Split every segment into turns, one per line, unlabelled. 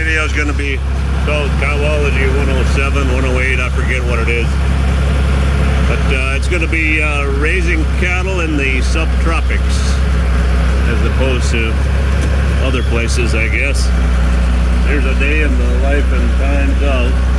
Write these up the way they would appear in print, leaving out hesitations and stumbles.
video is going to be called Cowology 107, 108, I forget what it is. But it's going to be raising cattle in the subtropics as opposed to other places, I guess. Here's a day in the life and times of.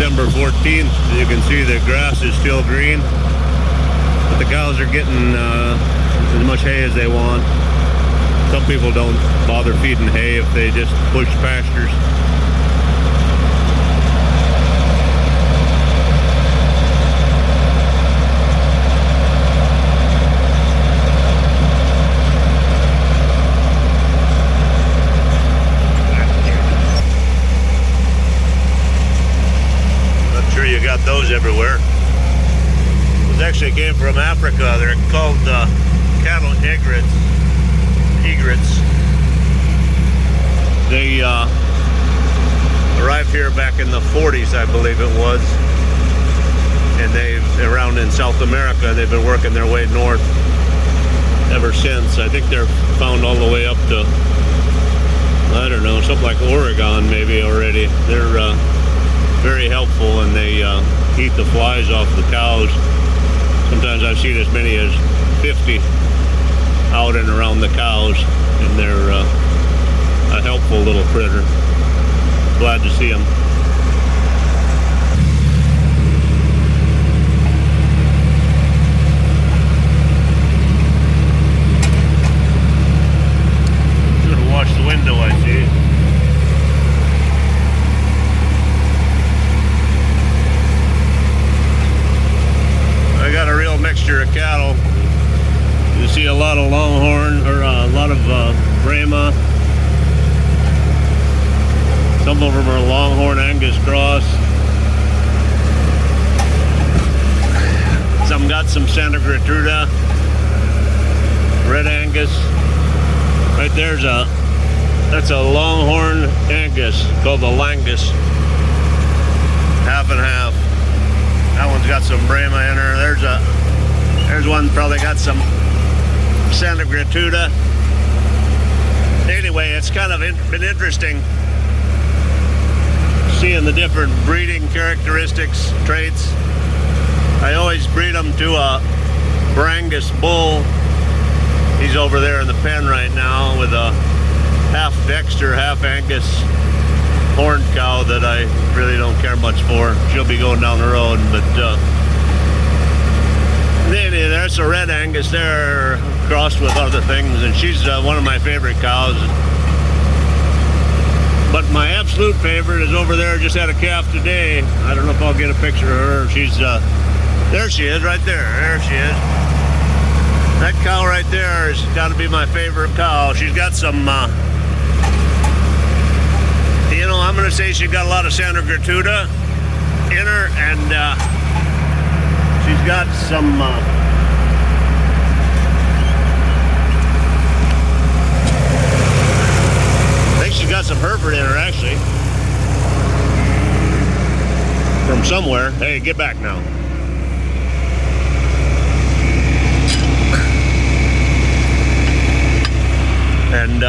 December 14th, you can see the grass is still green, but the cows are getting as much hay as they want. Some people don't bother feeding hay if they just push pastures. You got those everywhere. Those actually came from Africa. They're called cattle egrets. They arrived here back in the 40s, I believe it was, and they've around in South America. They've been working their way north ever since. I think they're found all the way up to, I don't know, something like Oregon maybe already. They're very helpful, and they eat the flies off the cows. Sometimes I've seen as many as 50 out and around the cows, and they're a helpful little critter. Glad to see them. Should have washed the window, I see. I got a real mixture of cattle. You see a lot of Longhorn, or a lot of Brahma. Some of them are Longhorn Angus cross. Some got some Santa Gertruda, Red Angus. Right there's that's a Longhorn Angus. called the Langus. Half and half. That one's got some Brahma in her. There's one probably got some Santa Gratuita. Anyway, it's kind of been interesting seeing the different breeding characteristics, traits. I always breed them to a Brangus bull. He's over there in the pen right now with a half Dexter, half Angus horned cow that I really don't care much for. She'll be going down the road, but there's a red Angus there crossed with other things, and she's one of my favorite cows. But my absolute favorite is over there, just had a calf today. I don't know if I'll get a picture of her. She's there she is, right there. There she is. That cow right there has got to be my favorite cow. She's got some, you know, I'm going to say she's got a lot of Santa Gratuita in her, and she's got some, I think she's got some Hereford in her, actually. From somewhere. Hey, get back now. And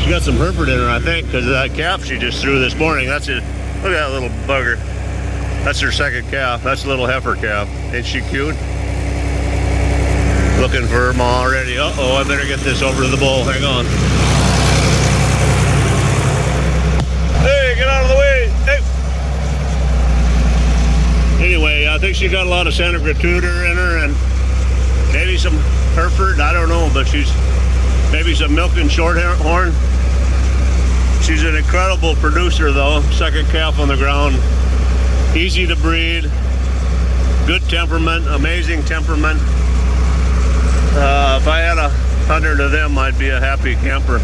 she got some Hereford in her, I think, because of that calf she just threw this morning. That's it. Look at that little bugger. That's her second calf. That's a little heifer calf. Ain't she cute? Looking for her ma already. Uh-oh, I better get this over to the bull. Hang on. Hey, get out of the way. Hey. Anyway, I think she got a lot of Santa Gratuita in her and maybe some Hereford. I don't know, but she's maybe some Milton Shorthorn. She's an incredible producer, though. Second calf on the ground. Easy to breed. Good temperament. Amazing temperament. If I had 100 of them, I'd be a happy camper.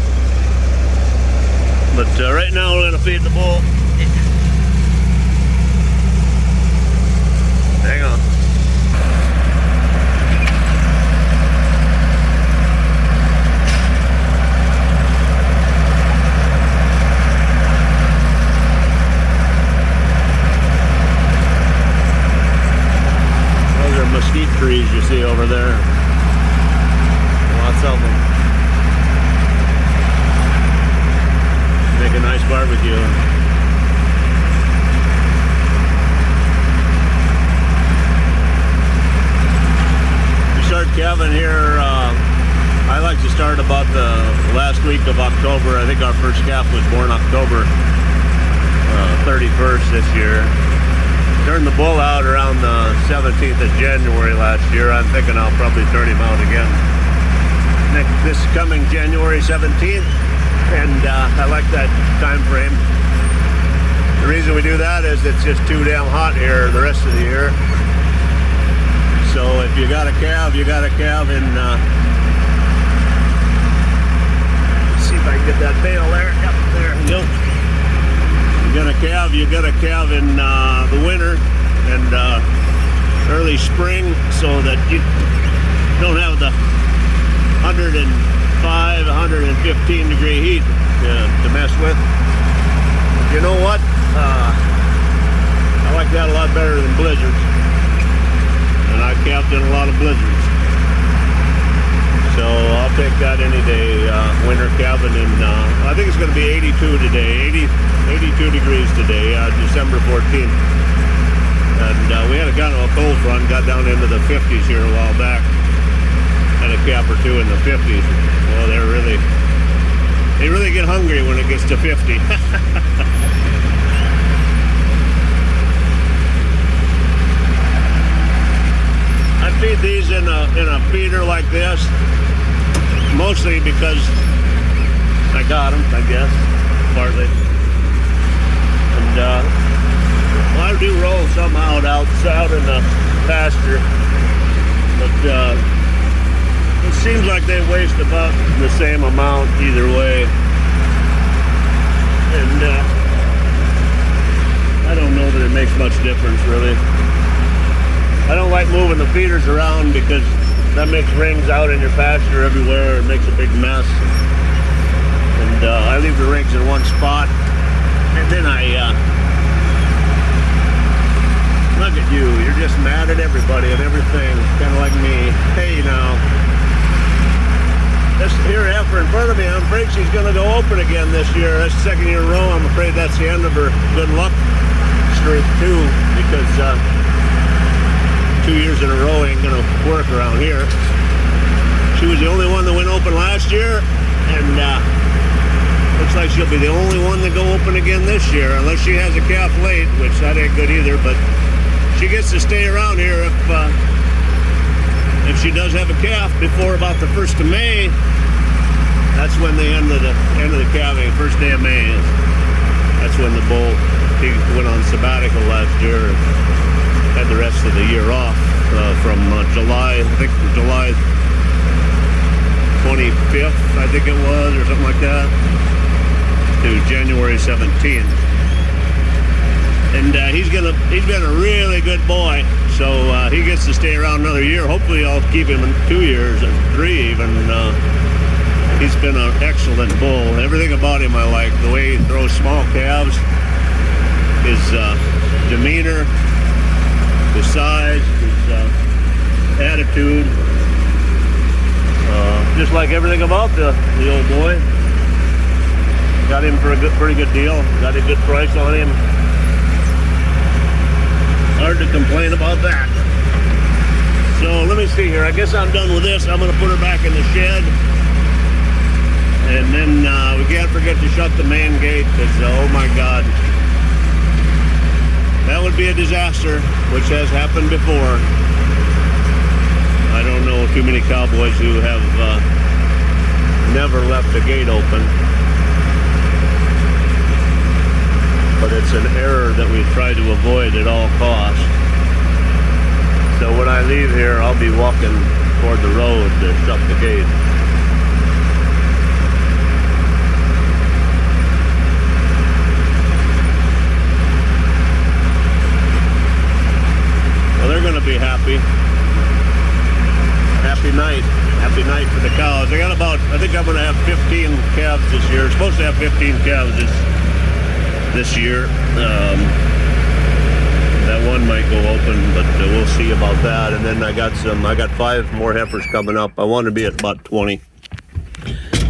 But right now, we're going to feed the bull. Hang on. Mesquite trees you see over there. Lots of them. Make a nice barbecue. We start calving here. I like to start about the last week of October. I think our first calf was born October 31st this year. Turned the bull out around the 17th of January last year. I'm thinking I'll probably turn him out again this coming January 17th, and I like that time frame. The reason we do that is it's just too damn hot here the rest of the year. So if you got a calf, you got a calf in, let's see if I can get that bale there. Yep, there we go. You got a calve in the winter and early spring, so that you don't have the 105, 115 degree heat to mess with. But you know what? I like that a lot better than blizzards, and I've calved in a lot of blizzards. So I'll take that any day. Winter calving in, I think it's going to be 82 today, 82 degrees today, December 14th. And we had a kind of a cold front, got down into the 50s here a while back. Had a calf or two in the 50s. Well, they really get hungry when it gets to 50. I feed these in a feeder like this, mostly because I got them, I guess, partly. And well, I do roll some out in the pasture, but it seems like they waste about the same amount either way. And I don't know that it makes much difference, really. I don't like moving the feeders around because that makes rings out in your pasture everywhere. It makes a big mess. And I leave the rings in one spot. And then mad at everybody and everything, kind of like me. Hey, now, this here heifer in front of me, I'm afraid she's going to go open again this year. That's the second year in a row. I'm afraid that's the end of her good luck streak too, because 2 years in a row ain't going to work around here. She was the only one that went open last year, and looks like she'll be the only one to go open again this year, unless she has a calf late, which that ain't good either. But she gets to stay around here if she does have a calf before about the 1st of May. That's when the end of the calving, first day of May is. That's when the bull, he went on sabbatical last year and had the rest of the year off from July, I think July 25th, I think it was, or something like that, to January 17th. And he's been a really good boy, so he gets to stay around another year. Hopefully I'll keep him in 2 years and 3 even. He's been an excellent bull. Everything about him I like. The way he throws small calves, his demeanor, his size, his attitude. Just like everything about the old boy. Got him for a pretty good deal. Got a good price on him. Hard to complain about that. So let me see here. I guess I'm done with this. I'm going to put her back in the shed. And then we can't forget to shut the main gate, because, oh my God, that would be a disaster, which has happened before. I don't know too many cowboys who have never left the gate open. But it's an error that we try to avoid at all costs. So when I leave here, I'll be walking toward the road to shut the gate. Well, they're going to be happy. Happy night for the cows. I think I'm going to have 15 calves this year. Supposed to have 15 calves this year. That one might go open, but we'll see about that. And then I got 5 more heifers coming up. I want to be at about 20,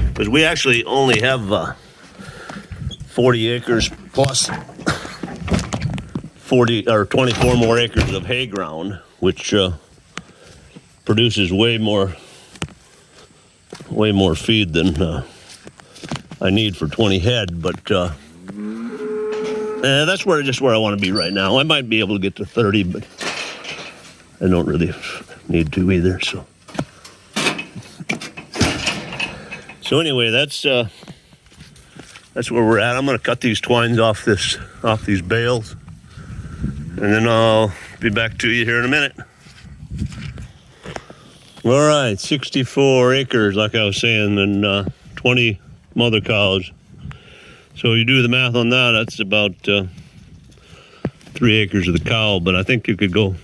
because we actually only have 40 acres plus 40 or 24 more acres of hay ground, which produces way more feed than I need for 20 head. But that's just where I want to be right now. I might be able to get to 30, but I don't really need to either. So anyway, that's where we're at. I'm going to cut these twines off these bales, and then I'll be back to you here in a minute. All right, 64 acres, like I was saying, and 20 mother cows. So you do the math on that, that's about 3 acres of the cow, but I think you could go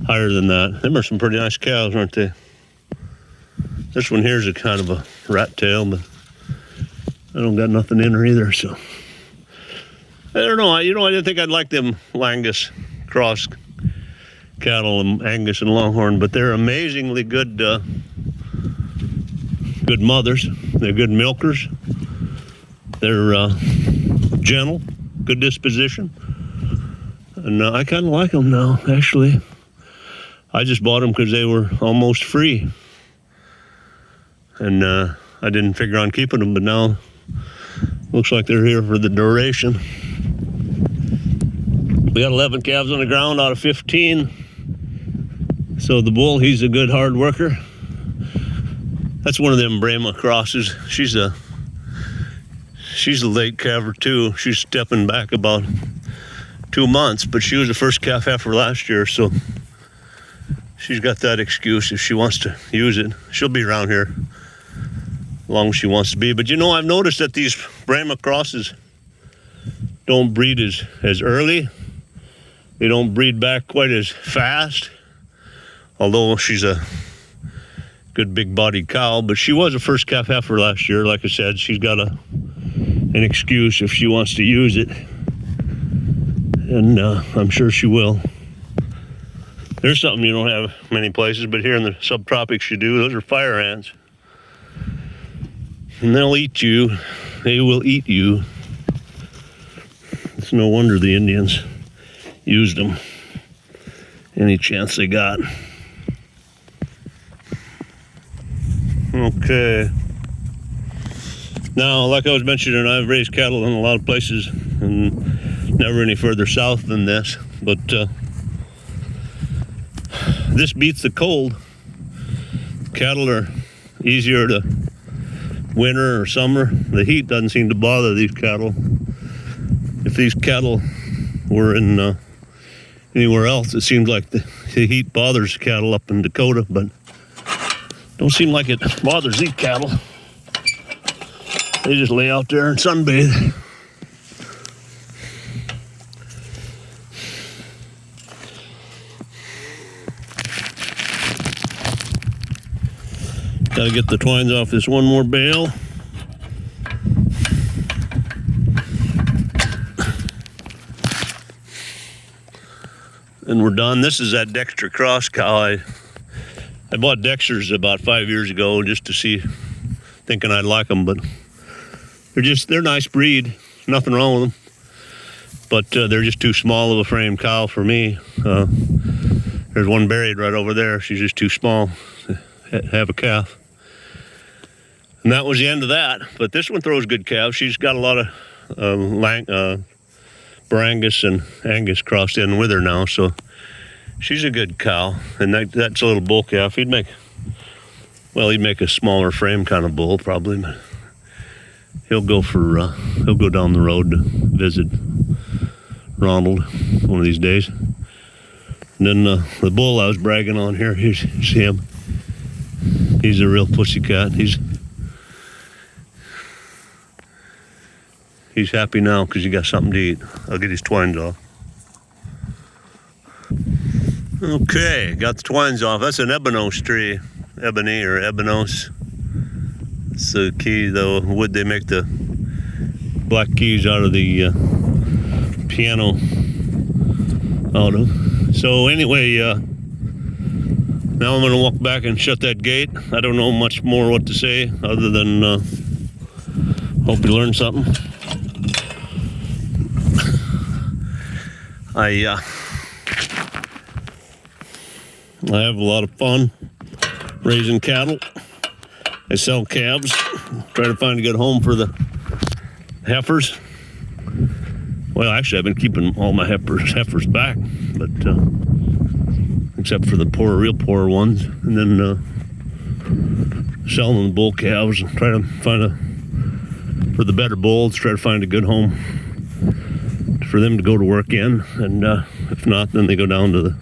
higher than that. Them are some pretty nice cows, aren't they? This one here is a kind of a rat tail, but I don't got nothing in her either, so. I don't know, I didn't think I'd like them Angus cross cattle, and Angus and Longhorn, but they're amazingly good good mothers. They're good milkers. They're gentle, good disposition, and I kind of like them now, actually. I just bought them because they were almost free, and I didn't figure on keeping them, but now looks like they're here for the duration. We got 11 calves on the ground out of 15. So the bull, he's a good hard worker. That's one of them Brahma crosses. She's a late calver too. She's stepping back about 2 months, but she was the first calf heifer last year, so she's got that excuse if she wants to use it. She'll be around here as long as she wants to be. But I've noticed that these Brahma crosses don't breed as early. They don't breed back quite as fast, although she's a good big-bodied cow. But she was a first calf heifer last year. Like I said, she's got an excuse if she wants to use it, and I'm sure she will. There's something you don't have many places, but here in the subtropics you do. Those are fire ants. And they'll eat you. They will eat you. It's no wonder the Indians used them any chance they got. Okay. Now, like I was mentioning, I've raised cattle in a lot of places and never any further south than this. But this beats the cold. Cattle are easier to winter or summer. The heat doesn't seem to bother these cattle. If these cattle were in anywhere else, it seems like the heat bothers cattle up in Dakota, but don't seem like it bothers these cattle. They just lay out there and sunbathe. Gotta get the twines off this one more bale. And we're done. This is that Dexter Cross cow. I bought Dexters about 5 years ago just to see, thinking I'd like them, but they're a nice breed. Nothing wrong with them, but they're just too small of a frame cow for me. There's one buried right over there. She's just too small to have a calf. And that was the end of that. But this one throws good calves. She's got a lot of Barangus and Angus crossed in with her now, so she's a good cow. And that's a little bull calf. He'd make a smaller frame kind of bull probably, but he'll go down the road to visit Ronald one of these days. And then the bull I was bragging on here, here's him. He's a real pussycat. He's happy now because he got something to eat. I'll get his twines off. Okay, got the twines off. That's an ebenose tree. Ebony or ebenose. It's the key, the wood they make the black keys out of the piano out of. So anyway, now I'm gonna walk back and shut that gate. I don't know much more what to say other than hope you learned something. I have a lot of fun raising cattle. I sell calves, try to find a good home for the heifers. Well, actually, I've been keeping all my heifers back, but except for the real poor ones, and then selling the bull calves and try to find for the better bulls, try to find a good home for them to go to work in, and if not, then they go down to the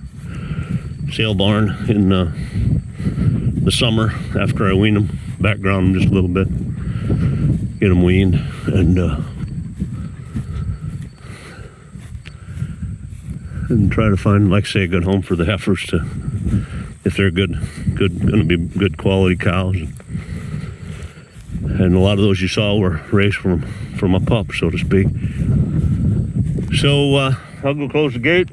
sale barn in the summer after I wean them, background them just a little bit, get them weaned, and try to find, like I say, a good home for the heifers to, if they're going to be good quality cows. And a lot of those you saw were raised from a pup, so to speak. So I'll go close the gate,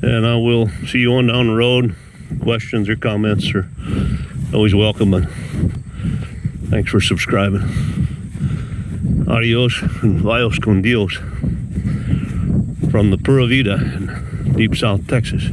and I will see you on down the road. Questions or comments are always welcome, and thanks for subscribing. Adios and Vios con Dios from the Pura Vida in deep South Texas.